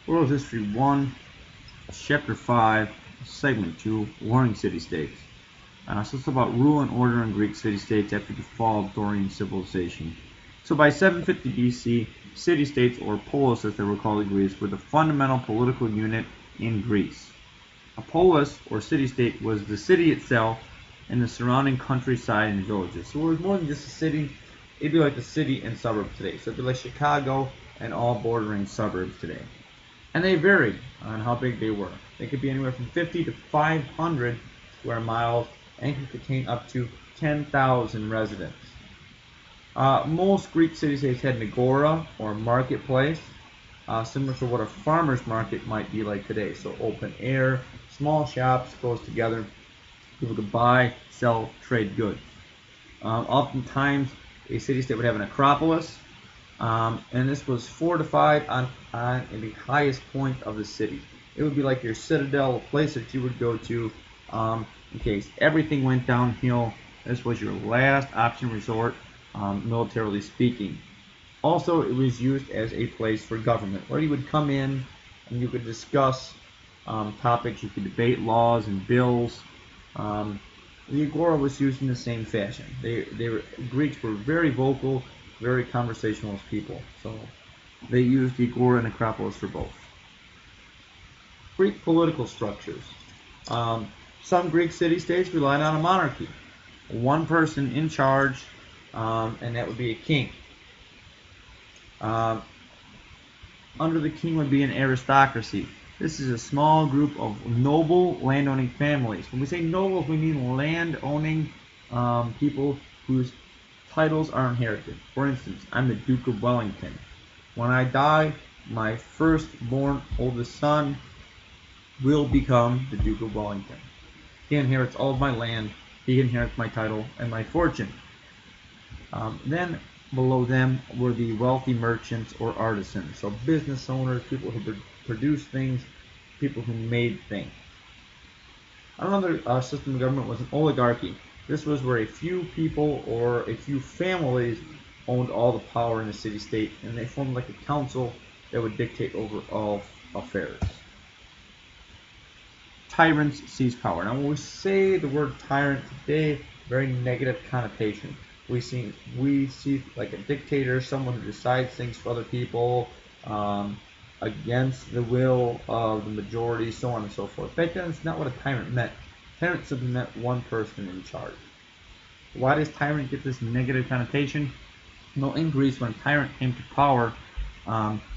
World History 1, Chapter 5, Segment 2, Warring City-States. So it's about rule and order in Greek city-states after the fall of Dorian civilization. So by 750 BC, city-states, or polis as they were called in Greece, were the fundamental political unit in Greece. A polis, or city-state, was the city itself and the surrounding countryside and villages. So it was more than just a city. It'd be like the city and suburbs today. So it'd be like Chicago and all bordering suburbs today. And they varied on how big they were. They could be anywhere from 50 to 500 square miles and could contain up to 10,000 residents. Most Greek city-states had an agora, or marketplace, similar to what a farmer's market might be like today. So open air, small shops close together. People could buy, sell, trade goods. Oftentimes, a city-state would have an acropolis, and this was fortified on the highest point of the city. It would be like your citadel, a place that you would go to in case everything went downhill. This was your last option resort, militarily speaking. Also, it was used as a place for government, where you would come in and you could discuss topics, you could debate laws and bills. The agora was used in the same fashion. Greeks were very vocal, very conversationalist people, so they used the agora and acropolis for both. Greek political structures. Some Greek city-states relied on a monarchy, one person in charge, and that would be a king. Under the king would be an aristocracy. This is a small group of noble landowning families. When we say nobles, we mean land-owning people whose titles are inherited. For instance, I'm the Duke of Wellington. When I die, my firstborn oldest son will become the Duke of Wellington. He inherits all of my land, he inherits my title and my fortune. Then below them were the wealthy merchants or artisans, so business owners, people who produced things, people who made things. Another system of government was an oligarchy. This was where a few people or a few families owned all the power in the city-state, and they formed like a council that would dictate over all affairs. Tyrants seize power. Now, when we say the word tyrant today, very negative connotation. We see like a dictator, someone who decides things for other people, against the will of the majority, so on and so forth. Back then, it's not what a tyrant meant. Tyrant simply meant one person in charge. Why does tyrant get this negative connotation? Well, in Greece, when a tyrant came to power,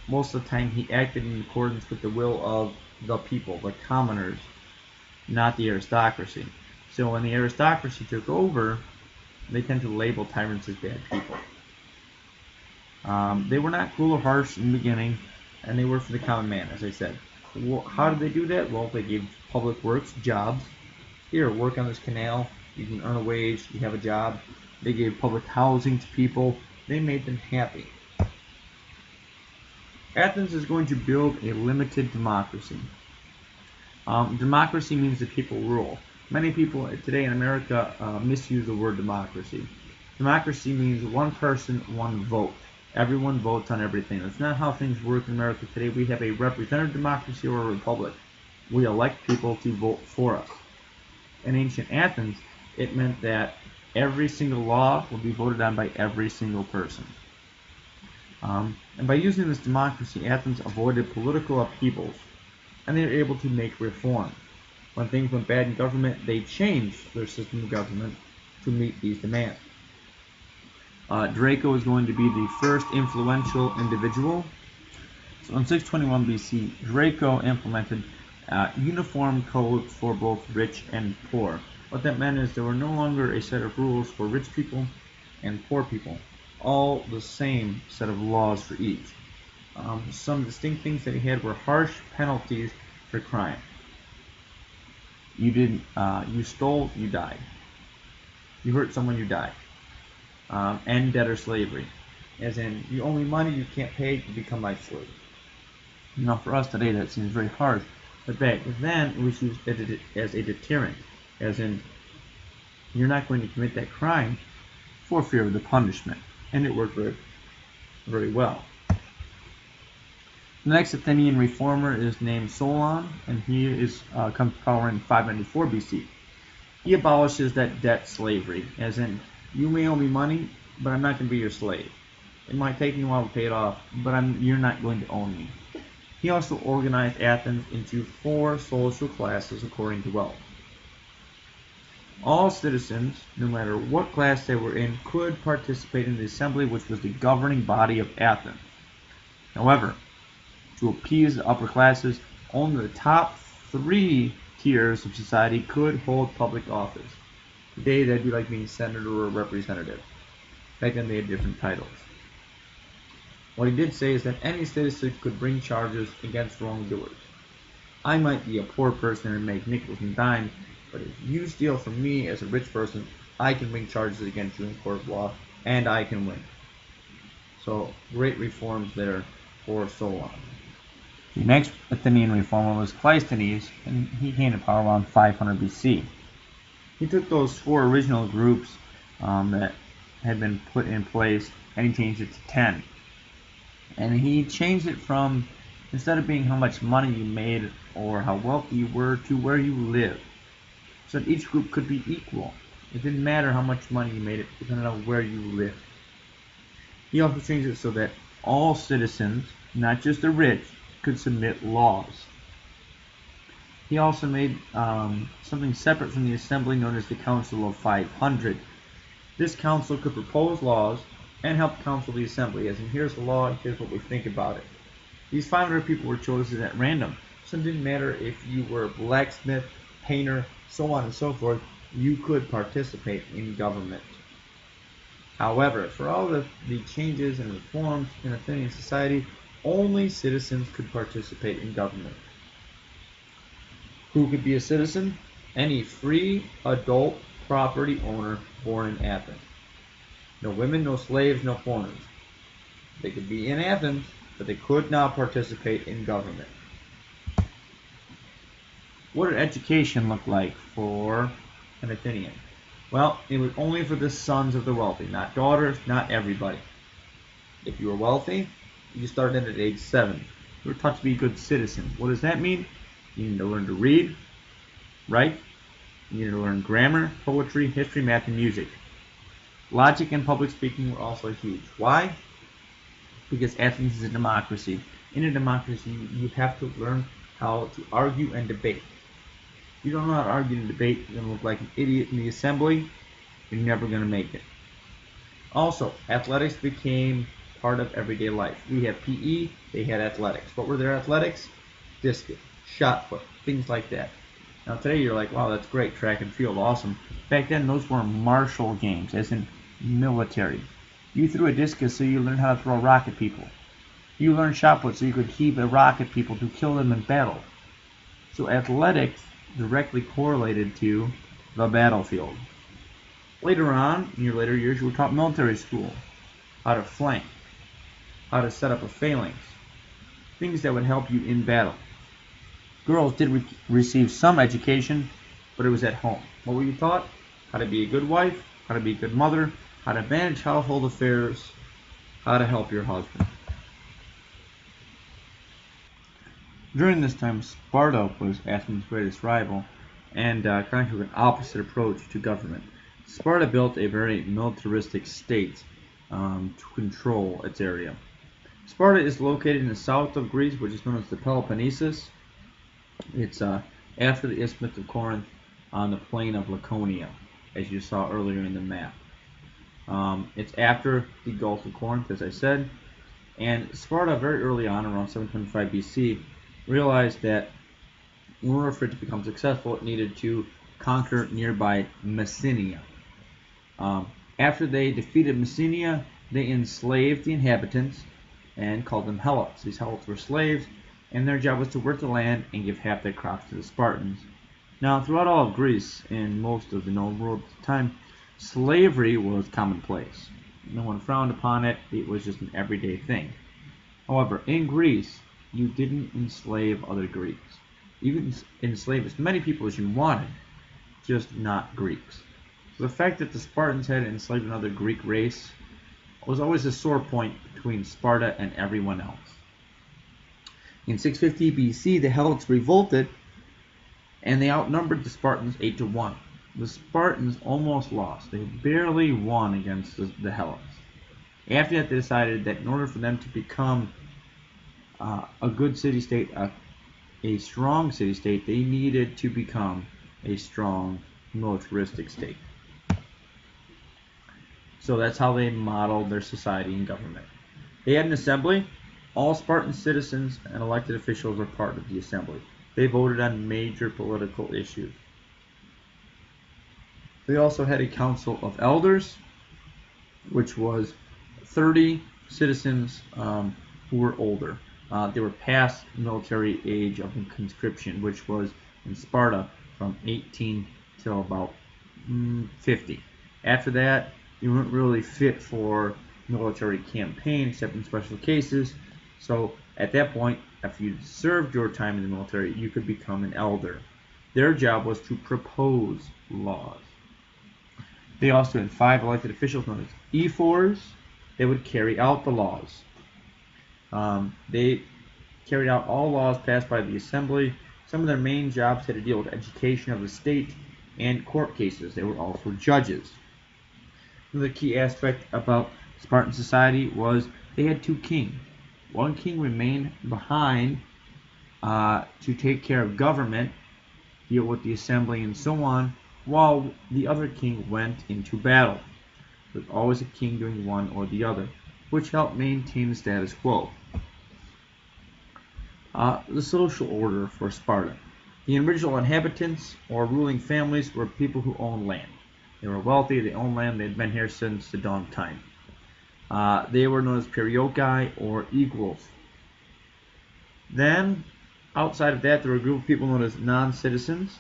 most of the time he acted in accordance with the will of the people, the commoners, not the aristocracy. So when the aristocracy took over, they tend to label tyrants as bad people. They were not cruel or harsh in the beginning, and they were for the common man, as I said. How did they do that? Well, they gave public works jobs. Here, work on this canal. You can earn a wage. You have a job. They gave public housing to people. They made them happy. Athens is going to build a limited democracy. Democracy means that people rule. Many people today in America misuse the word democracy. Democracy means one person, one vote. Everyone votes on everything. That's not how things work in America today. We have a representative democracy or a republic. We elect people to vote for us. In ancient Athens, it meant that every single law would be voted on by every single person. And by using this democracy, Athens avoided political upheavals, and they were able to make reform. When things went bad in government, they changed their system of government to meet these demands. Draco is going to be the first influential individual. So in 621 BC, Draco implemented uniform codes for both rich and poor. What that meant is there were no longer a set of rules for rich people and poor people, all the same set of laws for each. Some distinct things that he had were harsh penalties for crime. You stole, you died. You hurt someone, you died. And debtor slavery, as in you owe me money, you can't pay, you become my slave. Now, for us today, that seems very harsh, but back then it was used as a deterrent, as in you're not going to commit that crime for fear of the punishment, and it worked very, very well. The next Athenian reformer is named Solon, and he comes to power in 594 BC. He abolishes that debt slavery, as in, you may owe me money, but I'm not going to be your slave. It might take me a while to pay it off, but you're not going to own me. He also organized Athens into 4 social classes according to wealth. All citizens, no matter what class they were in, could participate in the assembly, which was the governing body of Athens. However, to appease the upper classes, only the top 3 tiers of society could hold public office. Today, that'd be like being senator or representative. Back then, they had different titles. What he did say is that any citizen could bring charges against wrongdoers. I might be a poor person and make nickels and dimes, but if you steal from me as a rich person, I can bring charges against you in court of law, and I can win. So, great reforms there for Solon. The next Athenian reformer was Cleisthenes, and he came to power around 500 BC. He took those 4 original groups that had been put in place, and he changed it to 10. And he changed it from, instead of being how much money you made or how wealthy you were, to where you lived. So that each group could be equal. It didn't matter how much money you made, it depended on where you lived. He also changed it so that all citizens, not just the rich, could submit laws. He also made something separate from the assembly known as the Council of 500. This council could propose laws and help counsel the assembly, as in, here's the law, here's what we think about it. These 500 people were chosen at random, so it didn't matter if you were a blacksmith, painter, so on and so forth, you could participate in government. However, for all the changes and reforms in Athenian society, only citizens could participate in government. Who could be a citizen? Any free adult property owner born in Athens. No women, no slaves, no foreigners. They could be in Athens, but they could not participate in government. What did education look like for an Athenian? Well, it was only for the sons of the wealthy, not daughters, not everybody. If you were wealthy, you started at age 7. You were taught to be good citizens. What does that mean? You need to learn to read, write. You need to learn grammar, poetry, history, math, and music. Logic and public speaking were also huge. Why? Because Athens is a democracy. In a democracy, you have to learn how to argue and debate. If you don't know how to argue and debate, you're going to look like an idiot in the assembly. You're never going to make it. Also, athletics became part of everyday life. We have PE, they had athletics. What were their athletics? Discus, shot put, things like that. Now today you're like, wow, that's great, track and field, awesome. Back then those were martial games, as in military. You threw a discus so you learned how to throw a rock at people. You learned shot put so you could heave a rock at people to kill them in battle. So athletics directly correlated to the battlefield. Later on, in your later years, you were taught military school, how to flank, how to set up a phalanx, things that would help you in battle. Girls did receive some education, but it was at home. What were you taught? How to be a good wife, how to be a good mother, how to manage household affairs, how to help your husband. During this time, Sparta was Athens' greatest rival, and kind of took an opposite approach to government. Sparta built a very militaristic state to control its area. Sparta is located in the south of Greece, which is known as the Peloponnesus. It's after the Isthmus of Corinth on the plain of Laconia, as you saw earlier in the map. It's after the Gulf of Corinth, as I said, and Sparta very early on, around 725 BC, realized that in order for it to become successful, it needed to conquer nearby Messenia. After they defeated Messenia, they enslaved the inhabitants and called them Helots. These Helots were slaves, and their job was to work the land and give half their crops to the Spartans. Now, throughout all of Greece and most of the known world at the time, slavery was commonplace. No one frowned upon it. It was just an everyday thing. However, in Greece, you didn't enslave other Greeks. You could enslave as many people as you wanted, just not Greeks. So the fact that the Spartans had enslaved another Greek race was always a sore point between Sparta and everyone else. In 650 BC, the Helots revolted, and they outnumbered the Spartans 8-1. The Spartans almost lost. They barely won against the Helots. After that, they decided that in order for them to become a good city-state, a strong city-state, they needed to become a strong militaristic state. So that's how they modeled their society and government. They had an assembly. All Spartan citizens and elected officials were part of the assembly. They voted on major political issues. They also had a council of elders, which was 30 citizens who were older. They were past military age of conscription, which was in Sparta from 18 till about 50. After that, you weren't really fit for military campaign except in special cases. So at that point, after you served your time in the military, you could become an elder. Their job was to propose laws. They also had 5 elected officials known as ephors. They would carry out the laws. They carried out all laws passed by the assembly. Some of their main jobs had to deal with education of the state and court cases. They were also judges. Another key aspect about Spartan society was they had 2 kings. One king remained behind to take care of government, deal with the assembly and so on, while the other king went into battle. There was always a king doing one or the other, which helped maintain the status quo. The social order for Sparta. The original inhabitants or ruling families were people who owned land. They were wealthy, they owned land, they'd been here since the dawn of time. They were known as perioeci or equals. Then, outside of that, there were a group of people known as non-citizens.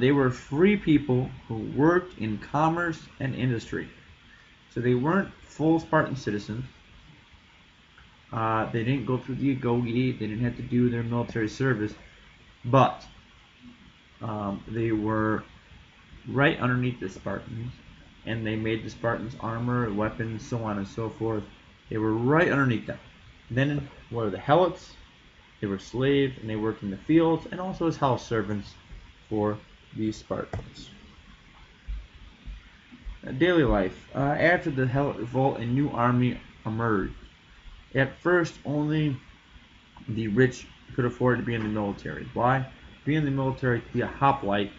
They were free people who worked in commerce and industry. So they weren't full Spartan citizens. They didn't go through the agoge. They didn't have to do their military service. But they were right underneath the Spartans. And they made the Spartans armor, weapons, so on and so forth. They were right underneath them. Then were the Helots. They were slaves, and they worked in the fields, and also as house servants for the Spartans. Daily life. After the Helot revolt, a new army emerged. At first, only the rich could afford to be in the military. Why? Being in the military, to be a hoplite,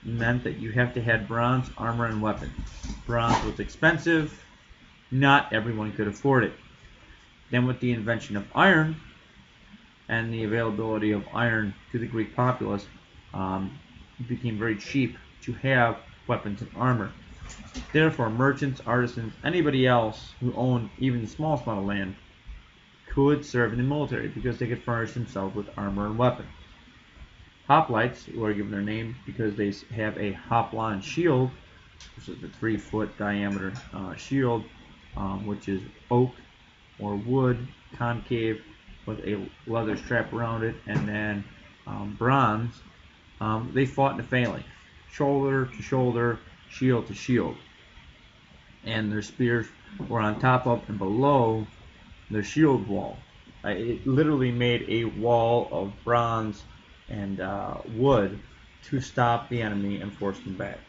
meant that you have to have bronze armor and weapons. Bronze was expensive. Not everyone could afford it. Then with the invention of iron and the availability of iron to the Greek populace, it became very cheap to have weapons and armor. Therefore, merchants, artisans, anybody else who owned even the smallest amount of land could serve in the military because they could furnish themselves with armor and weapons. Hoplites, who are given their name because they have a hoplon shield, which is a 3-foot diameter shield, which is oak or wood, concave, with a leather strap around it, and then bronze. They fought in a phalanx, shoulder to shoulder, shield to shield. And their spears were on top of and below their shield wall. It literally made a wall of bronze and wood to stop the enemy and force them back.